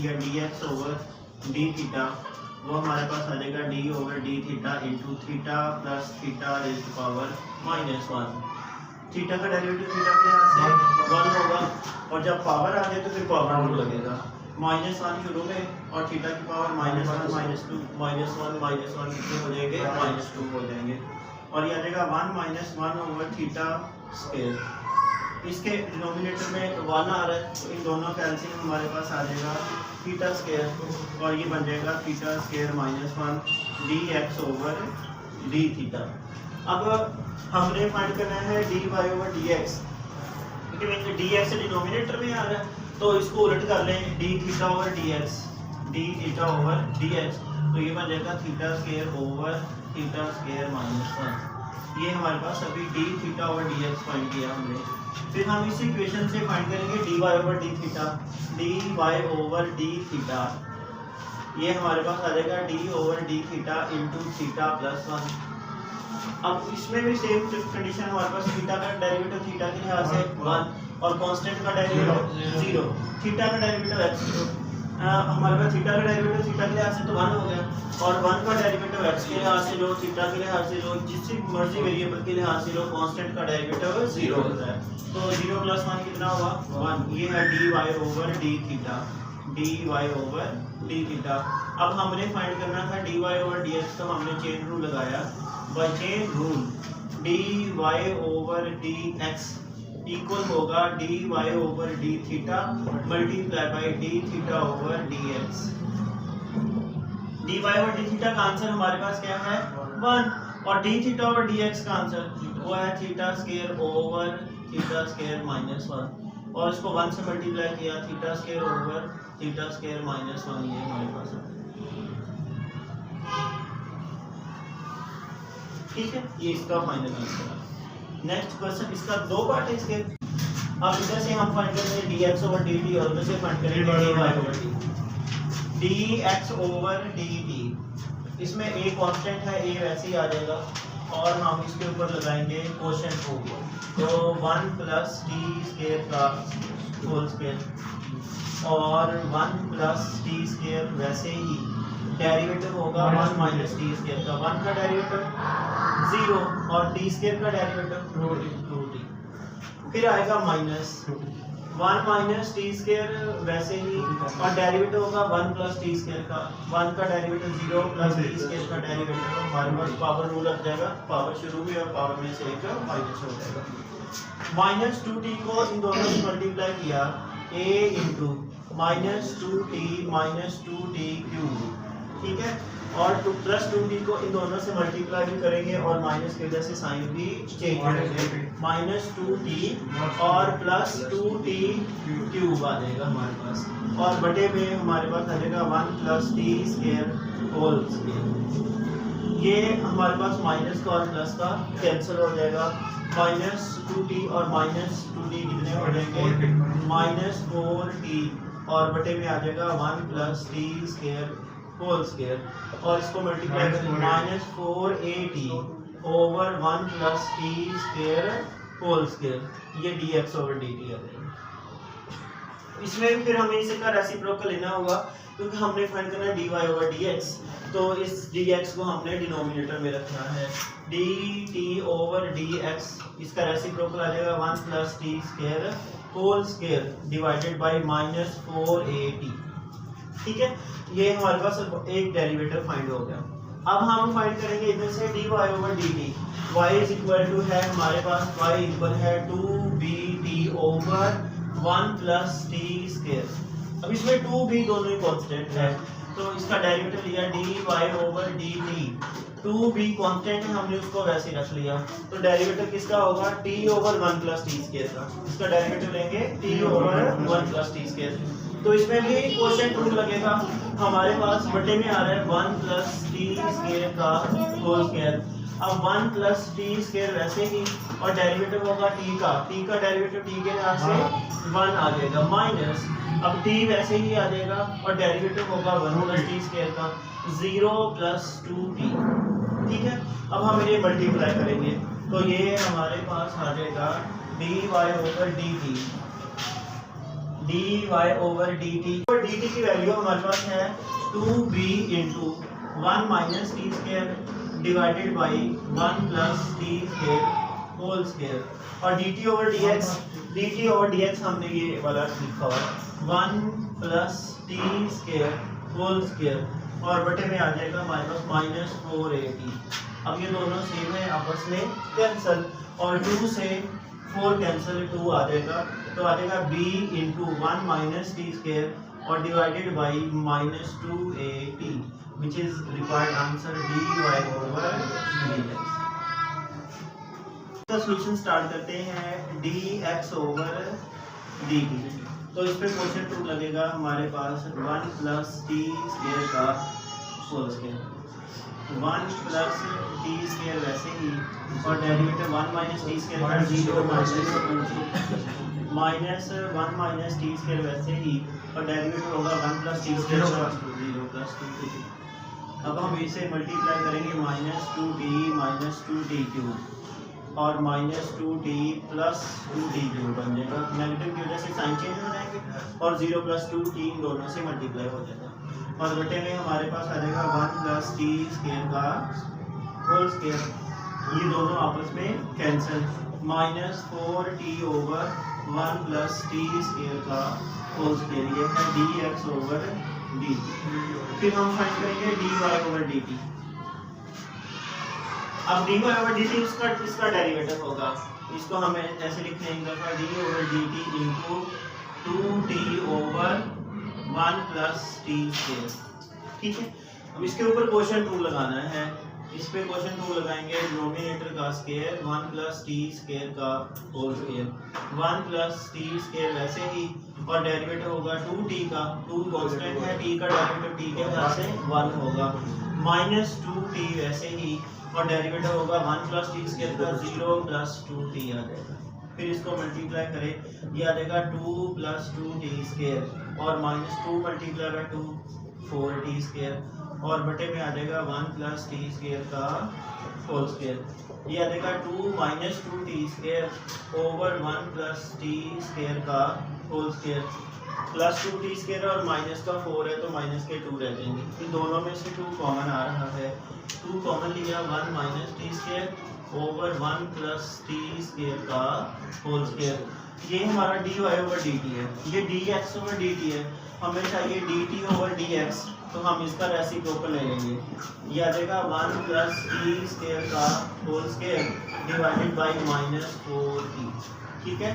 या d x over d theta, वो हमारे पास आ जाएगा d over d theta into theta plus theta raise to power -1। थीटा का डेरिवेटिव थीटा के यहाँ से 1 होगा और जब पावर आ जाए तो फिर पावर रूल लगेगा। -1 शुरू में और थीटा की पावर -1 -2 -1 कितने हो जाएंगे, -2 हो जाएंगे और ये आ जाएगा 1 ओवर थीटा स्क्वायर। इसके डिनोमिनेटर में 1 आ रहा है तो इन दोनों का एलसीएम हमारे पास आ जाएगा थीटा स्क्वायर और ये बन जाएगा theta square -1 d x over d theta. अब हमने फाइंड करना है d y over d x, क्योंकि डी एक्स डिनोमिनेटर में आ रहा है तो इसको उलट कर लें d theta over d x, d theta over d x, तो ये बन जाएगा theta square over theta square -1। ये हमारे पास अभी d theta over d x find किया हमने। फिर हम इस इक्वेशन से फाइंड करेंगे d y over d theta, d y over d theta, ये हमारे पास आ जाएगा d over d theta into theta plus 1। अब इसमें भी सेम कंडीशन हमारे पास, थीटा का डेरिवेटिव थीटा के लिहाज से 1 और कांस्टेंट का डेरिवेटिव 0, थीटा का डेरिवेटिव x, हमारे पास थीटा का डेरिवेटिव थीटा के लिहाज से तो 1 हो गया और 1 का डेरिवेटिव x के लिहाज से जो थीटा के लिहाज से जो जिस मर्जी वेरिएबल के लिहाज से जो कांस्टेंट का डेरिवेटिव 0 होता है, तो 0 प्लस 1 कितना हुआ 1। ये है d y over d theta, d y over d theta. अब हमने फाइंड करना था d y over d x, तो हमने चेन रूल लगाया। By chain rule d y over d x equal होगा d y over d theta multiply by d theta over d x. D y over d theta का answer हमारे पास क्या है 1 और d theta over d x का answer वो है theta square over theta square -1 और इसको 1 से मल्टीप्लाई किया theta square over theta square -1, ये हमारे पास है। ठीक है, ये इसका फाइनल आंसर है। नेक्स्ट क्वेश्चन, इसका दो पार्ट है इसके। अब इधर से हम फाइंड करेंगे d x over d t और उधर से फाइंड करेंगे d y over d, d x over d t. इसमें ए कांस्टेंट है, ए वैसे ही आ जाएगा और हम इसके ऊपर लगाएंगे कोशेंट को, तो 1 प्लस टी स्क्वायर का होल स्क्वायर और 1 प्लस टी स्क्वायर वैसे ही डेरिवेटिव होगा 1 माइनस टी स्क्वायर का, 1 का डेरिवेटिव 0 और टी स्क्वायर का डेरिवेटिव रूट। फिर आएगा माइनस 1 माइनस टी स्क्वायर वैसे ही और डेरिवेटिव होगा 1 प्लस टी स्क्वायर का, 1 का डेरिवेटिव 0 प्लस टी स्क्वायर का डेरिवेटिव, हमारे पास पावर रूल लग जाएगा, पावर शुरू में और पावर में से एक माइनस हो जाएगा। -2t को इन दोनों से मल्टीप्लाई किया a इंटू -2t क्यूब, ठीक है, और प्लस 2t को इन दोनों से मल्टीप्लाई भी करेंगे और माइनस की वजह से साइन भी चेंज करेंगे, -2t और प्लस 2t क्यूब आ जाएगा हमारे पास और बटे में हमारे पास आ जाएगा 1 plus t square whole square. ये हमारे पास माइनस का और प्लस का कैंसिल हो जाएगा, -2t और -2t कितने हो जाएंगे -4t और बटे में आ जाएगा 1 plus t square whole square और इसको मल्टीप्लाई करें -4at over 1 plus t square whole square, ये dx ओवर dt आ जाएगा। इसमें फिर हमें इसका रेसिप्रोकल लेना होगा क्योंकि हमने फाइंड करना है dy ओवर dx, तो इस dx को हमने डिनोमिनेटर में रखना है, dt ओवर dx इसका रेसिप्रोकल आ जाएगा 1 plus t square whole square divided by -4at। ठीक है, ये हमारे पास एक डेरिवेटिव फाइंड हो गया। अब हम फाइंड करेंगे इधर से d y over d t, y is equal to है हमारे पास वाई इक्वल है 2bt over 1 plus t square. अब इसमें 2b दोनों ही कांस्टेंट है तो इसका डेरिवेटिव लिया d y over d t, 2b constant है हमने उसको वैसे रख लिया, तो डेरिवेटिव किसका होगा t over 1 plus t square का, इसका डेरिवेटिव लेंगे t over 1 plus t square. तो इसमें भी कोशेंट रूल लगेगा, हमारे पास बटे में आ रहा है 1 प्लस टी स्क्वायर का होल स्क्वायर। अब 1 प्लस टी स्क्वायर वैसे ही और डेरिवेटिव होगा t का डेरिवेटिव t के लिहाज से 1 आ जाएगा माइनस, अब t वैसे ही आ जाएगा और डेरिवेटिव होगा 1 प्लस टी स्क्वायर का 0 प्लस 2t। ठीक है, अब हम इन्हें मल्टीप्लाई करेंगे तो ये हमारे पास आ जाएगा dy over dt d y over d t. और डी टी की वैल्यू हमारे पास है 2b into 1 minus t square divided by 1 plus t square whole square. और d t over d x हमने ये वाला लिखा हुआ है 1 plus t square whole square और बटे में आ जाएगा हमारे पास माइनस 4ab। अब ये दोनों सेम है, आपस में कैंसल और 2 से 4 कैंसल 2 आ जाएगा, तो आ जाएगा b into 1 minus t square और divided by minus 2at which is required answer dy over dx। इसका सॉल्यूशन स्टार्ट करते हैं dx ओवर dt। तो इस पे क्वेश्चन 2 लगेगा हमारे पास 1 प्लस टी स्केयर का whole square 1 plus t square वैसे ही और डेरिवेटिव 1 माइनस टी स्केयर का 0 माइनस 1 माइनस टी स्केयर वैसे ही और डेरिवेटिव होगा 1 प्लस टी स्केयर का 0 प्लस 2t। अब हम इसे मल्टीप्लाई करेंगे minus 2t minus 2t cube और minus 2t plus 2t cube बन जाएगा। नेगेटिव की वजह से साइन चेंज हो जाएंगे और 0 प्लस 2t इन दोनों से मल्टीप्लाई हो जाएगा और बटे में हमारे पास आ जाएगा 1 प्लस टी स्केयर का होल स्केयर। ये दोनों आपस में cancel minus 4t over 1 plus t square का होल स्केयर। ये है dx ओवर dt। फिर हम फाइंड करेंगे dy ओवर dt। अब dy ओवर dt इसका डेरिवेटिव होगा, इसको हमें ऐसे लिख लेंगे d over dt into 2t over 1 plus t square. ठीक है, अब इसके ऊपर क्वेश्चन 2 लगाना है। इस पे क्वेश्चन 2 लगाएंगे डिनोमिनेटर का स्केयर 1 प्लस टी स्केयर का whole square 1 plus t square वैसे ही और डेरिवेटिव होगा 2t का, 2 कांस्टेंट है, t का डेरिवेटिव t के हिसाब से 1 होगा माइनस 2t वैसे ही और डेरिवेटिव होगा 1 प्लस टी स्केयर का 0 प्लस 2t आ जाएगा। फिर इसको मल्टीप्लाई करें, ये आ जाएगा 2 प्लस 2t स्केयर और minus 2 multiply by 2 4t square और बटे में आ जाएगा 1 प्लस टी स्केयर का होल स्केयर। ये आ जाएगा 2 minus 2t square over 1 plus t square का whole square plus 2t square और माइनस का 4 है तो माइनस के 2 रह जाएंगे। फिर दोनों में से 2 कॉमन आ रहा है, 2 कॉमन लिया 1 minus t square over 1 plus t square का होल स्केयर। ये हमारा dy ओवर dt है, ये dx ओवर dt है, हमें चाहिए dt ओवर dx, तो हम इसका रेसिप्रोकल ले लेंगे। ये आ जाएगा 1 प्लस टी स्केयर का whole square divided by minus 4t। ठीक है,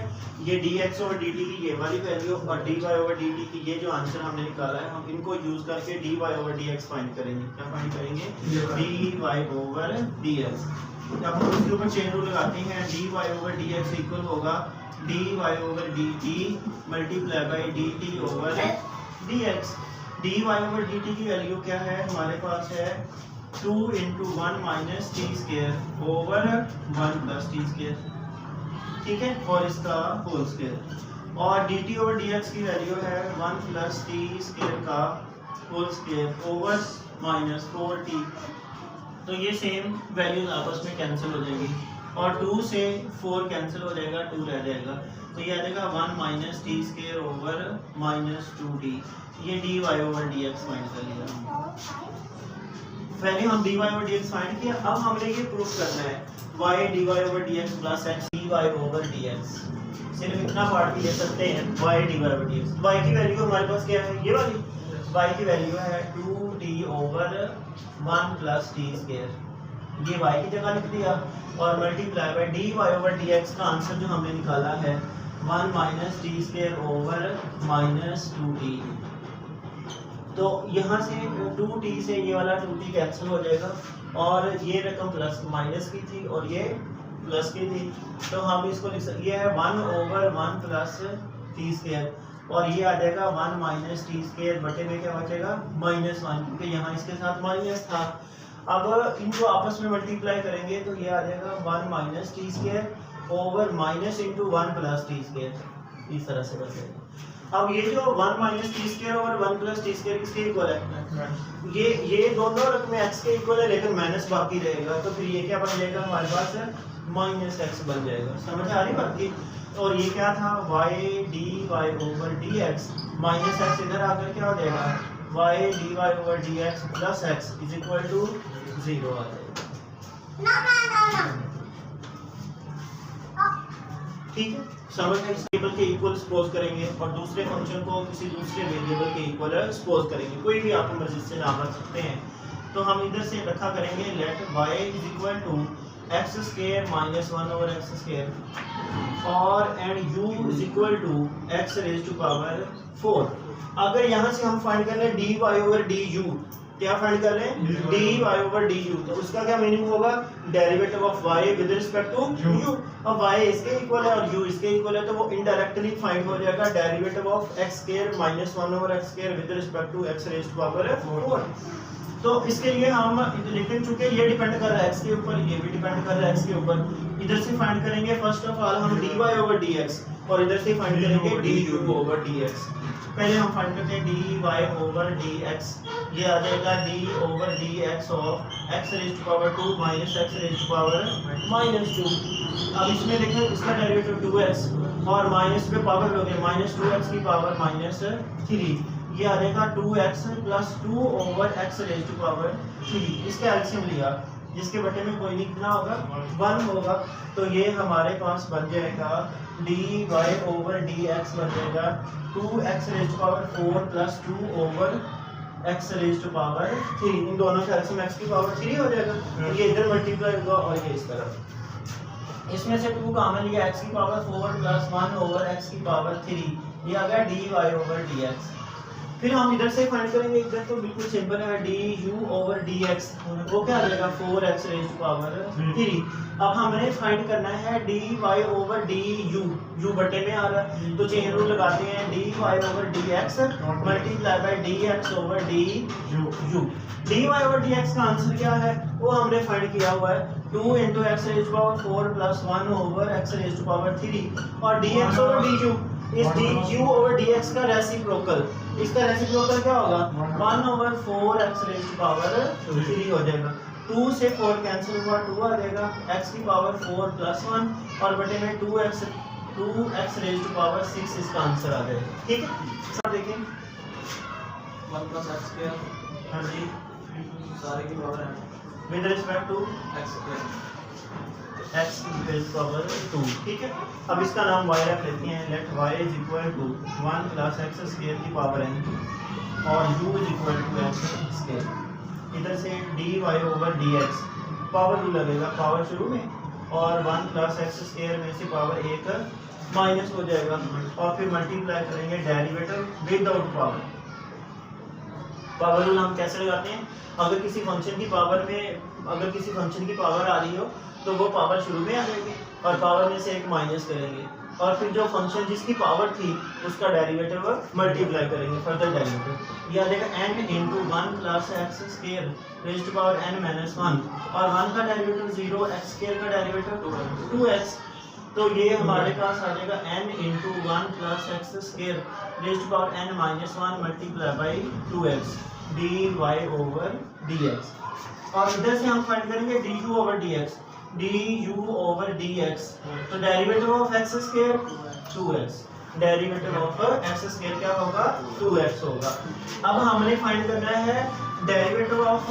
ये dx ओवर dt की ये वाली वैल्यू और dy ओवर dt की ये जो आंसर हमने निकाला है, हम इनको यूज करके dy ओवर dx फाइंड करेंगे। क्या फाइंड करेंगे? dy over dx। अब हम इसके ऊपर चेन रूल लगाते हैं, dy ओवर dx इक्वल होगा dy over dt multiply by dt over dx। dy over dt की वैल्यू क्या है? हमारे पास है 2 into 1 minus t square over 1 plus t square. ठीक है, और इसका होल स्केयर और dt ओवर dx की वैल्यू है 1 प्लस टी स्केयर का whole square over minus 4t। तो ये सेम वैल्यूज आपस में कैंसिल हो जाएगी और 2 से 4 कैंसिल हो जाएगा, 2 रह जाएगा, तो ये आ जाएगा 1 minus t square over minus 2t। ये dy ओवर dx फाइंड कर लिया। पहले हम dy ओवर dx फाइंड किया, अब हमने ये प्रूफ करना है y dy over dx plus x dy over dx। सिर्फ इतना पार्ट भी ले सकते हैं, y dy over dx। y की वैल्यू हमारे पास क्या है? ये वाली y की वैल्यू है 2t over 1 plus t square, ये y की जगह लिख दिया और multiply by dy over dx का आंसर जो हमने निकाला है 1 minus t square over minus 2t। तो यहाँ से 2t से ये वाला 2t कैंसिल हो जाएगा और ये रकम प्लस माइनस की थी और ये प्लस की थी, तो हम इसको लिख सकते, ये है 1 ओवर 1 प्लस टी स्केयर और ये आ जाएगा 1 माइनस टी स्केयर बटे में क्या बचेगा? माइनस 1, क्योंकि यहाँ इसके साथ माइनस था। अब इनको आपस में मल्टीप्लाई करेंगे तो ये आ जाएगा 1 minus t square over minus into 1 plus t square, इस तरह से बचेगा। अब ये जो 1 माइनस टी स्केयर और 1 प्लस टी स्केयर किसके इक्वल है? ये दोनों रकमें x के इक्वल है, लेकिन माइनस बाकी रहेगा, तो फिर ये क्या बन जाएगा? हमारे पास माइनस x बन जाएगा। समझ आ रही बात की? और ये क्या था y dy over dx minus x इधर आकर क्या हो जाएगा y dy over dx plus x is equal to 0 आ जाएगा। ठीक है, समझ में वेरिएबल के इक्वल सपोज करेंगे और दूसरे फंक्शन को किसी दूसरे वेरिएबल के इक्वल सपोज करेंगे, कोई भी आप मर्जी से नाम रख सकते हैं। तो हम इधर से रखा करेंगे let y is equal to x square minus 1 over x square और and u is equal to x raise to power 4। अगर यहाँ से हम फाइंड कर रहे हैं dy ओवर du, क्या फाइंड कर रहे हैं dy ओवर du, तो उसका क्या मीनिंग होगा derivative of y with respect to u। अब y इसके इक्वल है और u इसके इक्वल है, तो वो इनडायरेक्टली फाइंड हो जाएगा derivative of x square minus 1 over x square with respect to x raise to power 4। तो इसके लिए हम लेकिन चूंकि ये डिपेंड कर रहा है x के ऊपर, ये भी डिपेंड कर रहा है x के ऊपर, इधर से फाइंड करेंगे फर्स्ट ऑफ ऑल हम dy ओवर dx और इधर से फाइंड करेंगे du ओवर dx। पहले हम फाइंड करते हैं dy ओवर dx, ये आ जाएगा d over dx of x raise to power 2 minus x raise to power -2। अब इसमें देखें इसका डेरिवेटिव 2x और माइनस पे पावर लोगे माइनस 2x की पावर -3, ये आ जाएगा 2x plus 2 over x raise to power 3। इसका एलसीएम लिया जिसके बटे में कोई नहीं कितना होगा 1 होगा, तो ये हमारे पास बन जाएगा dy ओवर dx बन जाएगा 2x raise to power 4 plus 2 over x raise to power 3। इन दोनों से एलसीएम x की पावर 3 हो जाएगा, तो ये इधर मल्टीप्लाई होगा और ये इस तरफ। इसमें से 2 कॉमन लिया x की पावर 4 प्लस 1 ओवर x की पावर 3, ये आ गया dy ओवर dx। फिर हम इधर से फाइंड करेंगे, इधर तो बिल्कुल सिंपल है du ओवर dx, वो क्या आ जाएगा 4x रेज टू पावर 3। अब हमने फाइंड करना है dy ओवर du, u बटे में आ रहा है तो चेन रूल लगाते हैं dy over dx multiply by dx over du। dy over dx का आंसर क्या है वो हमने फाइंड किया हुआ है 2 into x raise to power 4 plus 1 over x raise to power 3 और dx ओवर du इस du ओवर dx का रेसिप्रोकल, इसका रेसिप्रोकल क्या होगा 1 over 4x raise to power 3 हो जाएगा। 2 से 4 कैंसिल हुआ 2 आ जाएगा x की पावर 4 प्लस 1 और बटे में 2x रेज टू पावर 6 इसका आंसर आ जाएगा। ठीक है, सब देखें 1 प्लस x स्क्वायर, हाँ जी, सारे की पावर है with respect to x square x raise power 2। ठीक है, अब इसका नाम y रख लेते हैं let y is equal to 1 plus x square की पावर n और u is equal to x square. इधर से dy over dx power rule लगेगा पावर शुरू में और 1 प्लस x स्क्वायर में से पावर 1 माइनस हो जाएगा और फिर मल्टीप्लाई करेंगे derivative without power. Power rule हम कैसे लगाते हैं, अगर किसी फंक्शन की पावर आ रही हो तो वो पावर शुरू में आ जाएगी और पावर में से एक माइनस करेंगे और फिर जो फंक्शन जिसकी पावर थी उसका डेरिवेटिव मल्टीप्लाई करेंगे, फर्दर डेरिवेटिव। ये आ जाएगा n into 1 plus x square raise to power n minus 1 और 1 का डेरिवेटिव 0, x स्क्वायर का डेरिवेटिव 2x, तो ये हमारे पास आ जाएगा n into 1 plus x square raise to power n minus 1 multiply by 2x dy over dx। और इधर से हम फाइंड करेंगे du over dx, du over dx, तो derivative of x square 2x, derivative of x square क्या होगा 2x होगा। अब हमने फाइंड करना है derivative of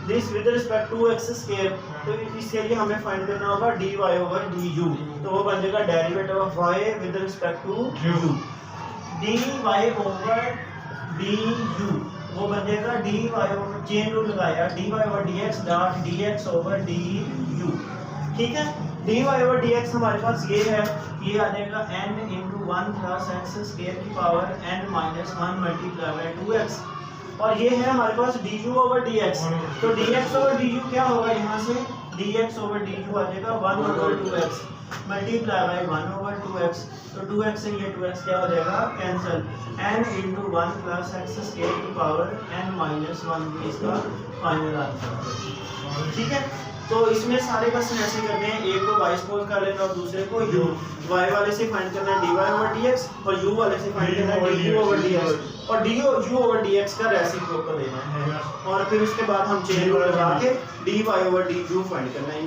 this with respect to x square, तो इसके लिए हमें फाइंड करना होगा dy ओवर du, तो वो बन जाएगा derivative of y with respect to u, dy over du वो बन जाएगा dy ओवर, चेन रूल लगाया dy over dx dot dx over du। ठीक है, dy ओवर dx हमारे पास ये है, ये आ जाएगा n into 1 plus x square की power n minus 1 multiply by 2x और ये है हमारे पास du ओवर dx, तो dx ओवर du क्या होगा, यहाँ से dx ओवर du आ जाएगा 1 over 2x multiply by 1 over 2x, तो 2x से ये 2x क्या हो जाएगा cancel, n into 1 plus x square की पावर n माइनस 1 इसका फाइनल आंसर। ठीक है, तो इसमें सारे क्वेश्चन ऐसे करने हैं, एक को y सपोज कर लेना और दूसरे को u, y वाले से फाइंड करना है dy ओवर dx और u वाले से फाइंड करना है du ओवर dx और du ओवर dx का रेसिप्रोकल लेना है और फिर उसके बाद हम चेन रूल लगा के dy ओवर du फाइंड करना है।